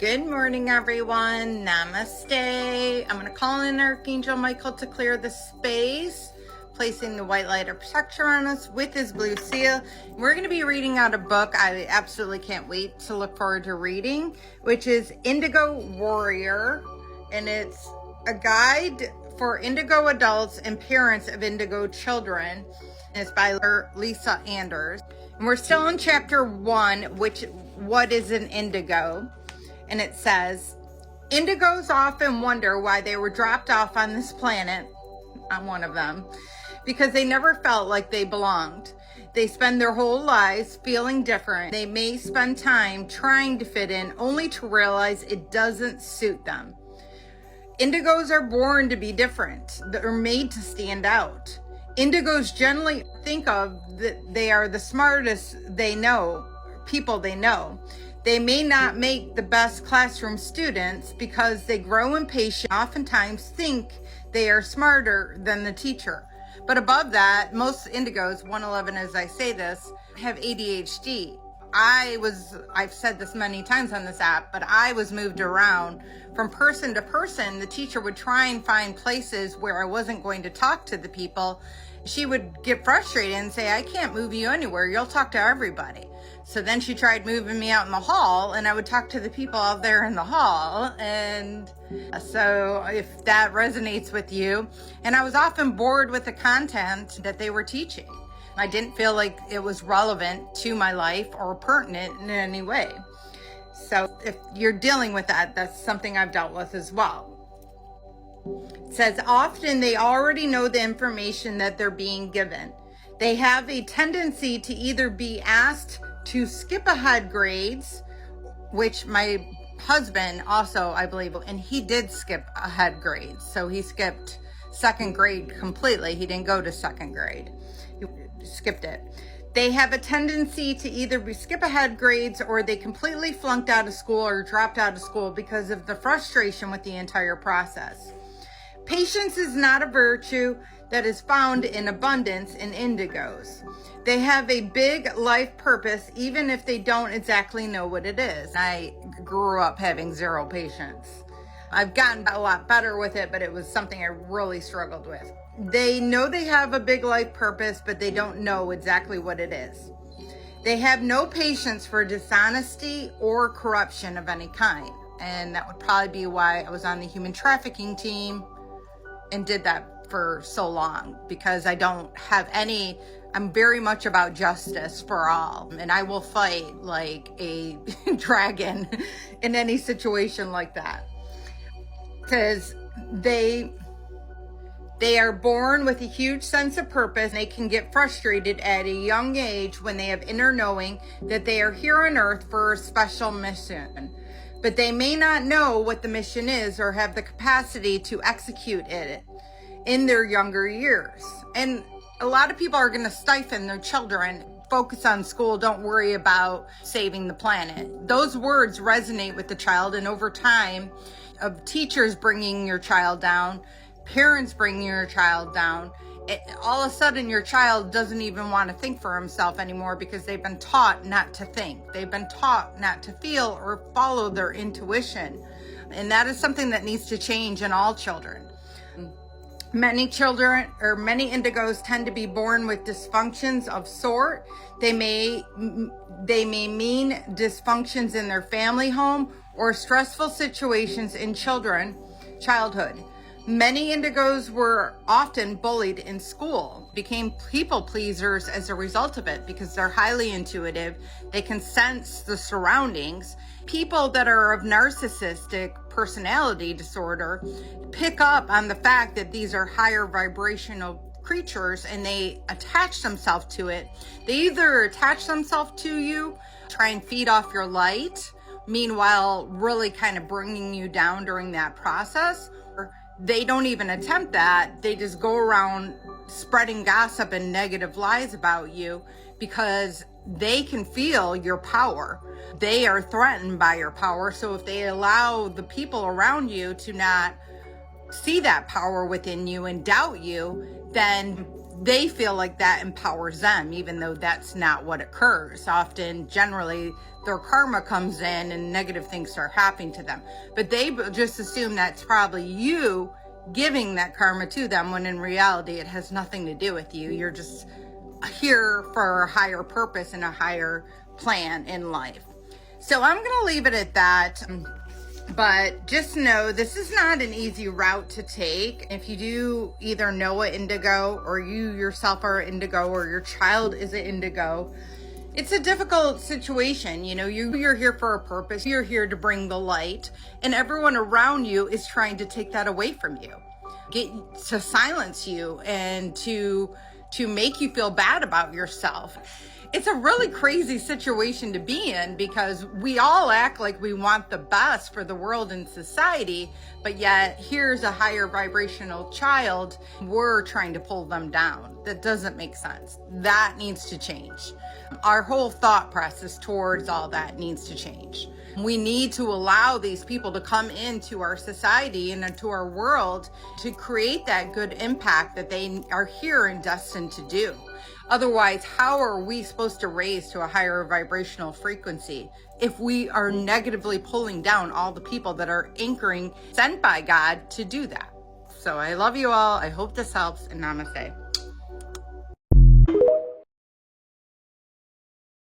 Good morning, everyone. Namaste. I'm going to call in Archangel Michael to clear the space, placing the white light of protection on us with his blue seal. We're going to be reading out a book I absolutely can't wait to look forward to reading, which is Indigo Warrior, and it's a guide for indigo adults and parents of indigo children. And it's by Lisa Anders. And we're still in chapter 1, what is an indigo? And it says, indigos often wonder why they were dropped off on this planet. I'm one of them, because they never felt like they belonged. They spend their whole lives feeling different. They may spend time trying to fit in, only to realize it doesn't suit them. Indigos are born to be different. They're made to stand out. Indigos generally think of that they are the smartest people they know. They may not make the best classroom students because they grow impatient, oftentimes think they are smarter than the teacher. But above that, most indigos, 111 as I say this, have ADHD. I've said this many times on this app, but I was moved around from person to person. The teacher would try and find places where I wasn't going to talk to the people. She would get frustrated and say, I can't move you anywhere. You'll talk to everybody. So then she tried moving me out in the hall, and I would talk to the people out there in the hall. And so if that resonates with you, and I was often bored with the content that they were teaching. I didn't feel like it was relevant to my life or pertinent in any way. So if you're dealing with that, that's something I've dealt with as well. It says, often they already know the information that they're being given. They have a tendency to either be asked to skip ahead grades, which my husband also, I believe, and he did skip ahead grades. So he skipped second grade completely. He didn't go to second grade. He skipped it. They have a tendency to either skip ahead grades, or they completely flunked out of school or dropped out of school because of the frustration with the entire process. Patience is not a virtue that is found in abundance in indigos. They have a big life purpose, even if they don't exactly know what it is. I grew up having zero patience. I've gotten a lot better with it, but it was something I really struggled with. They know they have a big life purpose, but they don't know exactly what it is. They have no patience for dishonesty or corruption of any kind. And that would probably be why I was on the human trafficking team and did that for so long, because I don't have I'm very much about justice for all, and I will fight like a dragon in any situation like that, because they are born with a huge sense of purpose. They can get frustrated at a young age when they have inner knowing that they are here on earth for a special mission, but they may not know what the mission is or have the capacity to execute it in their younger years. And a lot of people are going to stifle their children. Focus on school. Don't worry about saving the planet. Those words resonate with the child. And over time, of teachers bringing your child down, parents bringing your child down, all of a sudden your child doesn't even want to think for himself anymore, because they've been taught not to think. They've been taught not to feel or follow their intuition. And that is something that needs to change in all children. Many indigos tend to be born with dysfunctions of sort. They may mean dysfunctions in their family home or stressful situations in childhood. Many indigos were often bullied in school, became people pleasers as a result of it, because they're highly intuitive. They can sense the surroundings. People that are of narcissistic personality disorder pick up on the fact that these are higher vibrational creatures, and they attach themselves to it. They either attach themselves to you, try and feed off your light, meanwhile really kind of bringing you down during that process, or they don't even attempt that. They just go around spreading gossip and negative lies about you, because they can feel your power. They are threatened by your power. So if they allow the people around you to not see that power within you and doubt you, then they feel like that empowers them, even though that's not what occurs. Often, generally, their karma comes in and negative things start happening to them. But they just assume that's probably you giving that karma to them, when in reality it has nothing to do with you. You're just here for a higher purpose and a higher plan in life. So I'm going to leave it at that. But just know this is not an easy route to take. If you do either know an indigo, or you yourself are indigo, or your child is an indigo, it's a difficult situation. You know, you're here for a purpose. You're here to bring the light, and everyone around you is trying to take that away from you, to silence you, and to make you feel bad about yourself. It's a really crazy situation to be in, because we all act like we want the best for the world and society, but yet here's a higher vibrational child. We're trying to pull them down. That doesn't make sense. That needs to change. Our whole thought process towards all that needs to change. We need to allow these people to come into our society and into our world to create that good impact that they are here and destined to do. Otherwise, how are we supposed to raise to a higher vibrational frequency if we are negatively pulling down all the people that are anchoring, sent by God to do that? So I love you all. I hope this helps, and namaste.